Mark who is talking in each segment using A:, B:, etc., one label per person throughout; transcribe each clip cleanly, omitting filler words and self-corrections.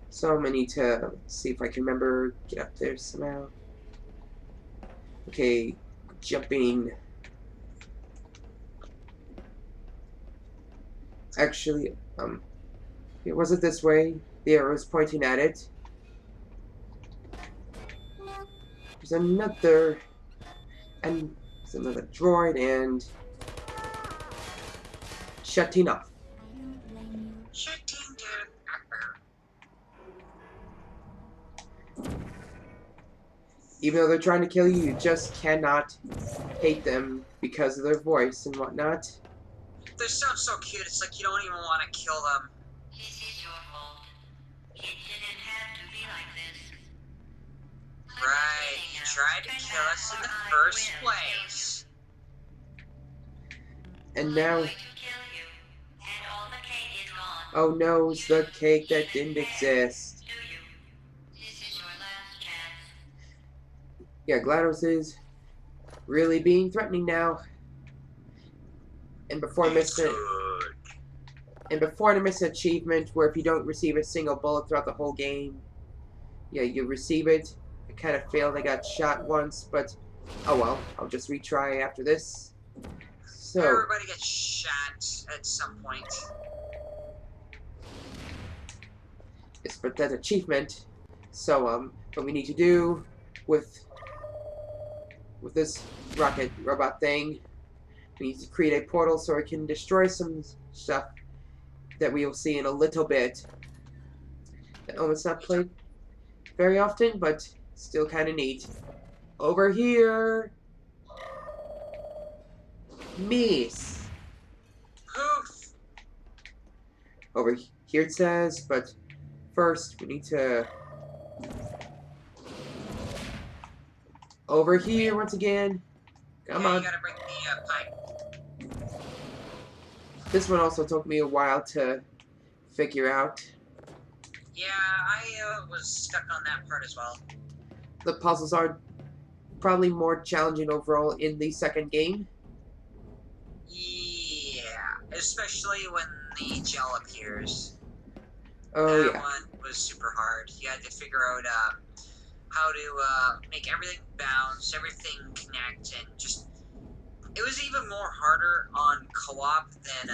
A: So I'm gonna need to see if I can remember get up there somehow. Okay, jumping. Actually, it wasn't this way. The arrow was pointing at it. There's another, and there's another droid, and shutting off.
B: Shutting down.
A: Even though they're trying to kill you, you just cannot hate them because of their voice and whatnot.
B: They sound so cute, it's like you don't even want to kill them.
C: This is your fault. It didn't have to be like this.
B: Right, you tried to kill us in the first place.
A: And now,
C: I'm going to kill you, and all the cake is gone.
A: oh no, it's the cake that didn't exist.
C: Do you? This is your last chance.
A: Yeah, Glados is really being threatening now. And before I miss it, and before I miss an achievement where if you don't receive a single bullet throughout the whole game, yeah, you receive it. I kind of failed. I got shot once, but oh well. I'll just retry after this. So
B: Everybody gets shot at some point.
A: it's for that achievement. So what we need to do with this rocket robot thing, we need to create a portal so it can destroy some stuff that we will see in a little bit. It's not played very often, but still kind of neat. Over here, miss.
B: Poof!
A: Over here it says, but first we need to. Over here once again. Come
B: Yeah,
A: on.
B: you gotta bring the pipe.
A: This one also took me a while to figure out.
B: Yeah, I was stuck on that part as well.
A: The puzzles are probably more challenging overall in the second game.
B: Yeah, especially when the gel appears.
A: Oh
B: That
A: yeah.
B: one was super hard. You had to figure out how to make everything bounce, everything connect, and just... It was even more harder on co-op than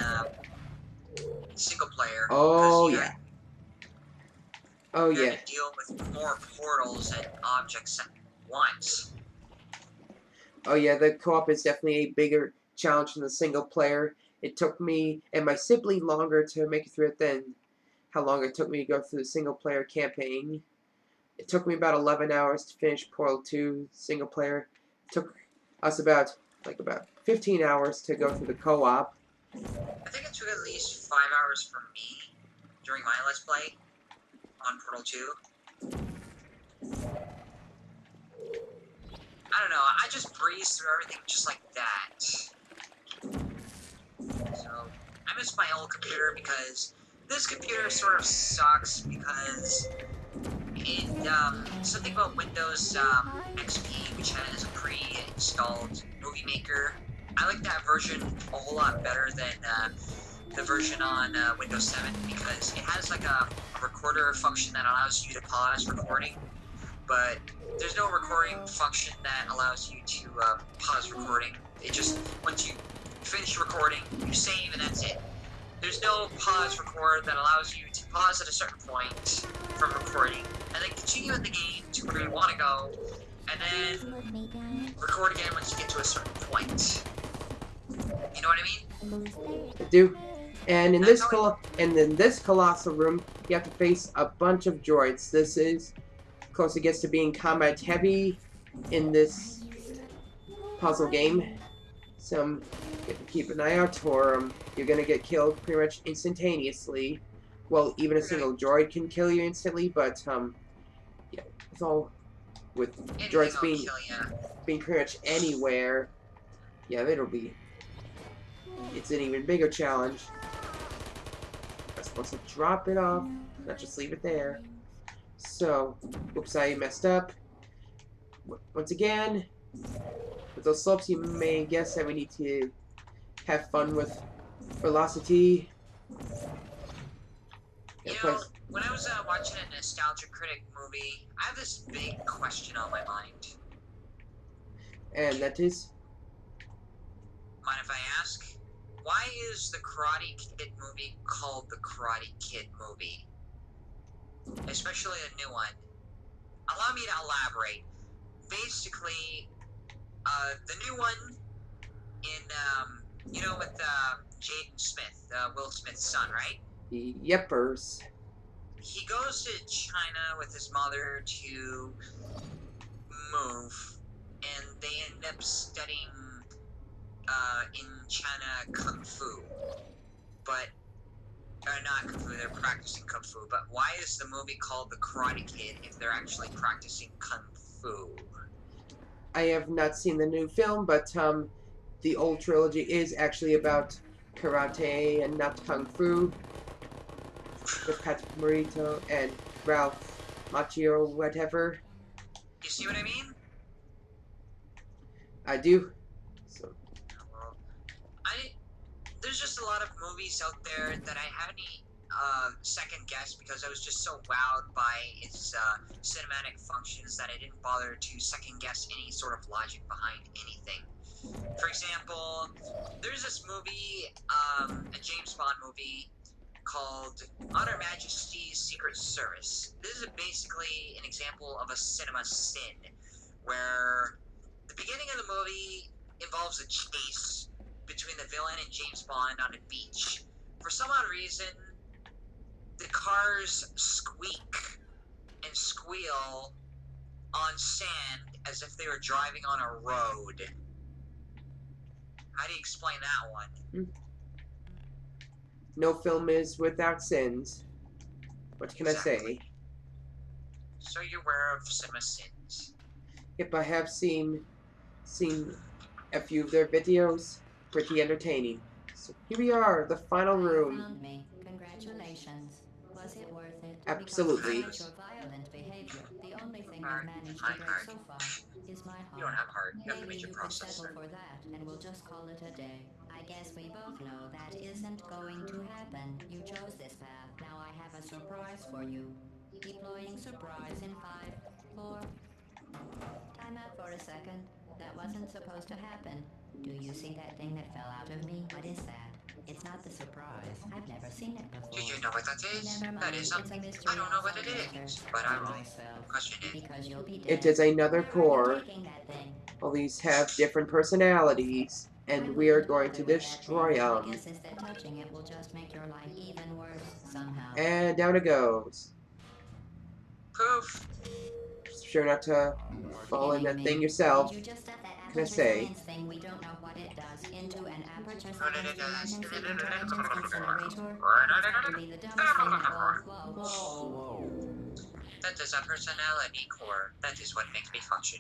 B: single player.
A: Oh
B: you
A: yeah.
B: had,
A: Oh
B: you
A: yeah.
B: had to deal with more portals and objects at once.
A: Oh yeah, the co-op is definitely a bigger challenge than the single player. It took me and my sibling longer to make it through it than how long it took me to go through the single player campaign. It took me about 11 hours to finish Portal 2 single player. It took us about 15 hours to go through the co-op.
B: I think it took at least 5 hours for me during my Let's Play on Portal 2. I don't know, I just breezed through everything just like that. So, I miss my old computer because this computer sort of sucks because it, something about Windows XP, which has a pre-installed Movie Maker. I like that version a whole lot better than the version on Windows 7 because it has like a recorder function that allows you to pause recording, but there's no recording function that allows you to pause recording. It just, once you finish recording, you save and that's it. There's no pause record that allows you to pause at a certain point from recording, and then continue in the game to where you want to go, and then record again once you get to a certain point. You know what I mean?
A: I do. And in this colossal room, you have to face a bunch of droids. This is close it gets to being combat heavy in this puzzle game. So you have to keep an eye out, or you're gonna get killed pretty much instantaneously. Well, even a single droid can kill you instantly, but yeah, it's all with droids being pretty much anywhere. Yeah, it's an even bigger challenge. I'm supposed to drop it off, not just leave it there. So, oops, I messed up. Once again, with those slopes, you may guess that we need to have fun with velocity.
B: You
A: Yeah,
B: know, when I was watching a Nostalgia Critic movie, I have this big question on my mind.
A: and that is
B: Mind if I ask? Why is the Karate Kid movie called the Karate Kid movie? Especially a new one. Allow me to elaborate. Basically, the new one with Jaden Smith, Will Smith's son, right?
A: Yepers.
B: He goes to China with his mother to move, and they end up studying in China Kung Fu. But, or not Kung Fu, they're practicing Kung Fu. But why is the movie called The Karate Kid if they're actually practicing Kung Fu?
A: I have not seen the new film, but the old trilogy is actually about karate and not kung fu, with Patrick Morito and Ralph Macchio, whatever.
B: You see what I mean?
A: I do. So
B: Well, there's just a lot of movies out there that I haven't second guessed because I was just so wowed by its cinematic functions that I didn't bother to second guess any sort of logic behind anything. For example, there's this movie, a James Bond movie called On Her Majesty's Secret Service. This is basically an example of a cinema sin, where the beginning of the movie involves a chase between the villain and James Bond on a beach. For some odd reason, the cars squeak and squeal on sand as if they were driving on a road. How do you explain that one?
A: no film is without sins. What can I say?
B: So you're aware of cinema sins.
A: Yep, I have seen a few of their videos. Pretty entertaining. So here we are, the final room.
D: Found me. Congratulations. Was it worth it?
A: Absolutely.
D: Because despite your violent behavior, the only thing you've managed to break so far is my heart.
B: You don't have heart. You have the
D: Maybe
B: major
D: you could
B: processor.
D: settle for that, and we'll just call it a day. I guess we both know that isn't going to happen. You chose this path. Now I have a surprise for you. Deploying surprise in 5, 4. Time out for a second. That wasn't supposed to happen. Do you see that thing that fell out of me? What is that? It's not the surprise. I've never seen it before.
B: Do you know what that is?
D: Never mind.
B: That is
D: It's a
B: something.
D: mystery
B: I don't know what it
D: later.
B: is, but I will
D: Myself.
B: question it.
D: Because you'll be dead.
A: It is another
D: Where are you
A: core.
D: taking that thing?
A: All these have different personalities, and we are going to destroy
D: My
A: them.
D: guess is that touching it will just make your life even worse somehow.
A: And down it goes.
B: Poof.
A: Sure not to fall in that thing yourself.
D: Did you just stuff that
A: Can I
D: aperture
A: say?
D: science thing we don't know what it does into an aperture science emergency intelligence incinerator? That would be the dumbest thing that will... Whoa.
B: That is a personality core. That is what makes me function.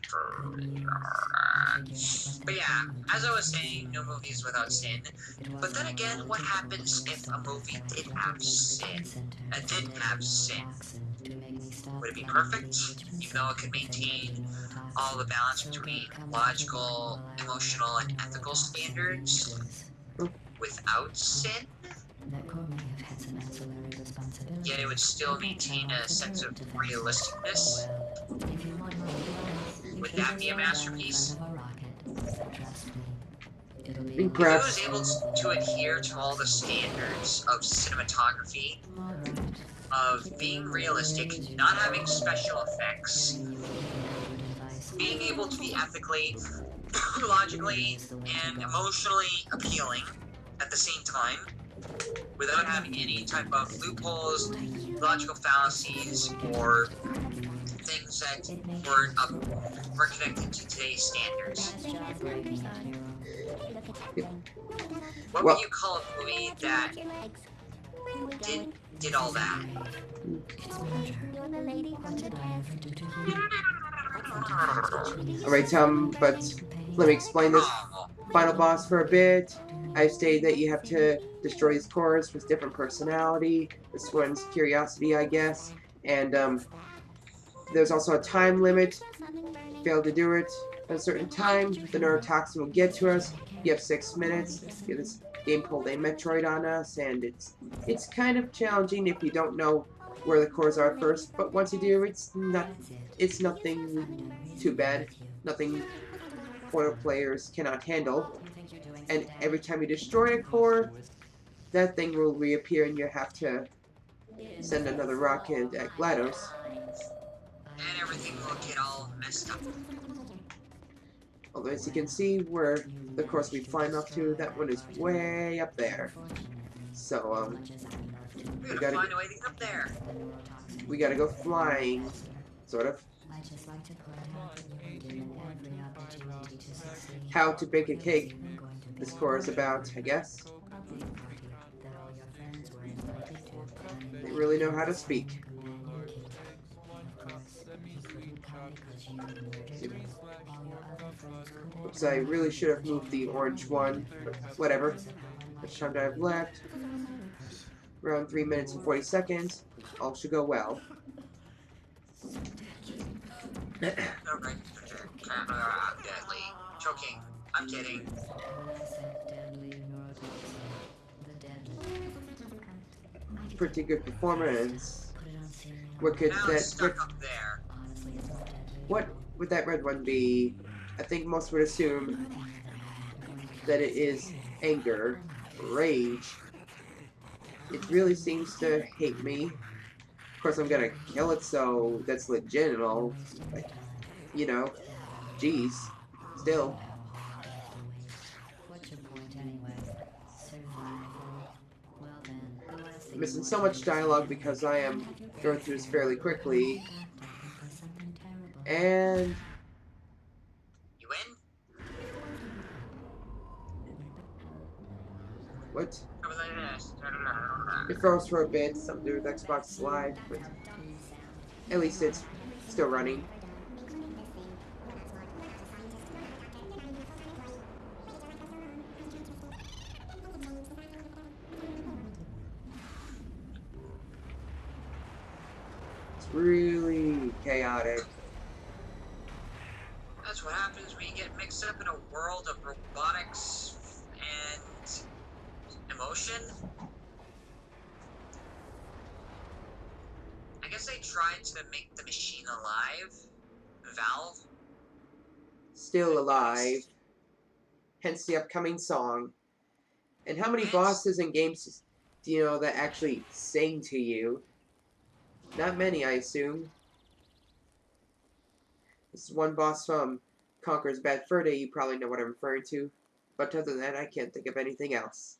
B: But yeah, as I was saying, no movies without sin. But then again, what happens if a movie did have sin? Didn't have sin? Would it be perfect? Even though it could maintain all the balance between logical, emotional, and ethical standards without sin? Yet it would still maintain a sense of realisticness? Would that be a masterpiece? If it was able to adhere to all the standards of cinematography, of being realistic, not having special effects, being able to be ethically, logically, and emotionally appealing at the same time, without having any type of loopholes, logical fallacies, or things that were connected to today's standards. What would you call a movie that did all that?
A: Alright, but let me explain this final boss for a bit. I stated that you have to destroy these cores with different personality. This one's curiosity, I guess. And there's also a time limit. Fail to do it at a certain time, the neurotoxin will get to us. You have 6 minutes. Get this game pulled a Metroid on us, and it's kind of challenging if you don't know where the cores are first. But once you do, it's nothing too bad. Nothing foil players cannot handle. And every time you destroy a core, that thing will reappear, and you have to send another rocket at Glados.
B: And everything will get all messed up.
A: Although, as you can see, where the course we flying up to, that one is way up there. So,
B: We gotta find a way to get up there.
A: we gotta go flying, sort of. How to bake a cake. This core is about, I guess. They really know how to speak. Oops, I really should have moved the orange one, but whatever. How much time do I have left? Around 3 minutes and 40 seconds. All should go well.
B: Okay. Deadly. Choking. I'm kidding.
A: Pretty good performance. What could
B: Now it's stuck up there.
A: What would that red one be? I think most would assume that it is anger, rage. It really seems to hate me. Of course, I'm gonna kill it, so that's legit and all. But, you know, geez, still. I'm missing so much dialogue because I am going through this fairly quickly. And
B: You win?
A: what? It froze for a bit, something to do with Xbox Live, but at least it's still running. It's really chaotic.
B: That's what happens when you get mixed up in a world of robotics and emotion. I guess they tried to make the machine alive. Valve.
A: Still alive. Hence the upcoming song. And how many bosses and games do you know that actually sing to you? Not many, I assume. This is one boss from Conker's Bad Fur Day. You probably know what I'm referring to. But other than that, I can't think of anything else.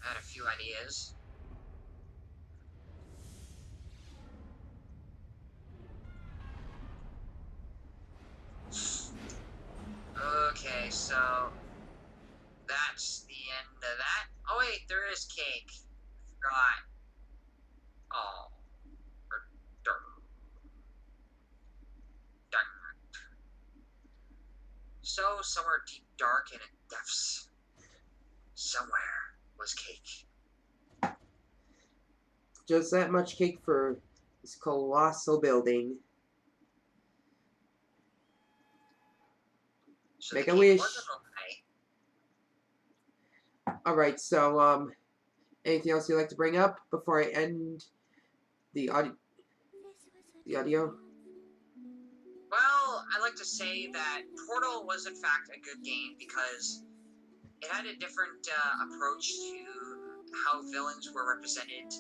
B: I had a few ideas. Okay, so that's the end of that. Oh wait, there is cake. Forgot. Oh. Darn. So somewhere deep dark in the depths, somewhere was cake.
A: Just that much cake for this colossal building.
B: So
A: Make
B: the
A: a
B: cake
A: wish.
B: wasn't okay.
A: Alright, so, anything else you'd like to bring up before I end the audio?
B: Well, I'd like to say that Portal was in fact a good game because it had a different approach to how villains were represented.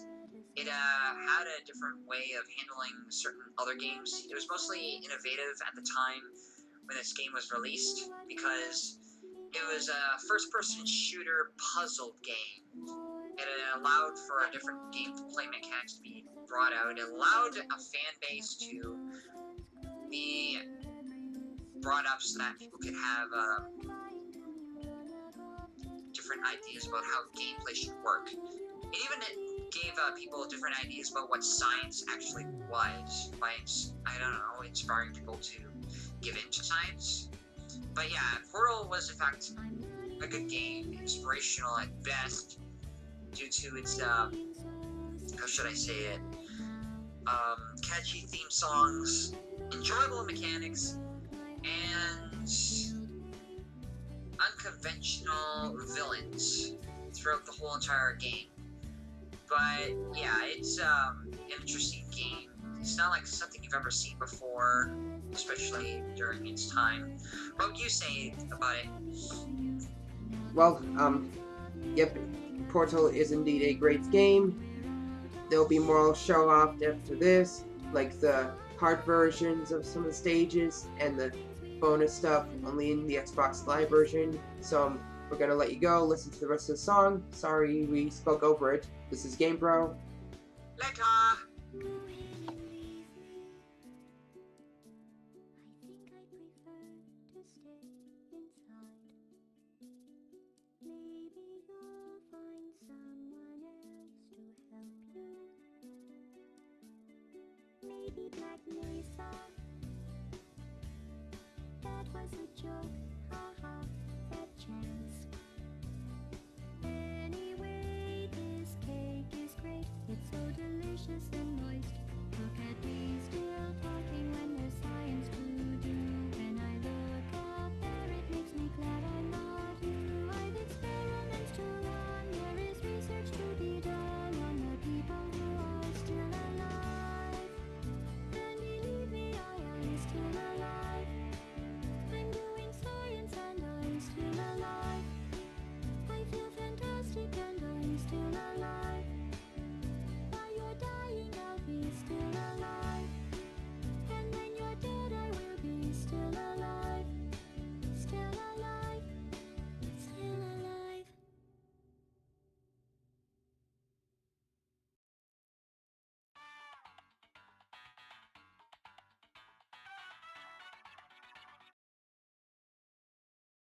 B: It had a different way of handling certain other games. It was mostly innovative at the time when this game was released because it was a first-person shooter puzzle game. It allowed for different gameplay mechanics to be brought out. It allowed a fan base to be brought up so that people could have different ideas about how gameplay should work. It even gave people different ideas about what science actually was by, I don't know, inspiring people to give into science. But yeah, Portal was in fact a good game, inspirational at best, due to its, how should I say it? catchy theme songs, enjoyable mechanics, and unconventional villains throughout the whole entire game. But yeah, it's an interesting game. It's not like something you've ever seen before, especially during its time. What would you say about it?
A: Well, yep, Portal is indeed a great game. There'll be more show off after this, like the hard versions of some of the stages and the bonus stuff only in the Xbox Live version. So we're gonna let you go, listen to the rest of the song. Sorry we spoke over it. This is Game Bro.
B: Later!
E: Maybe Black Mesa. That was a joke.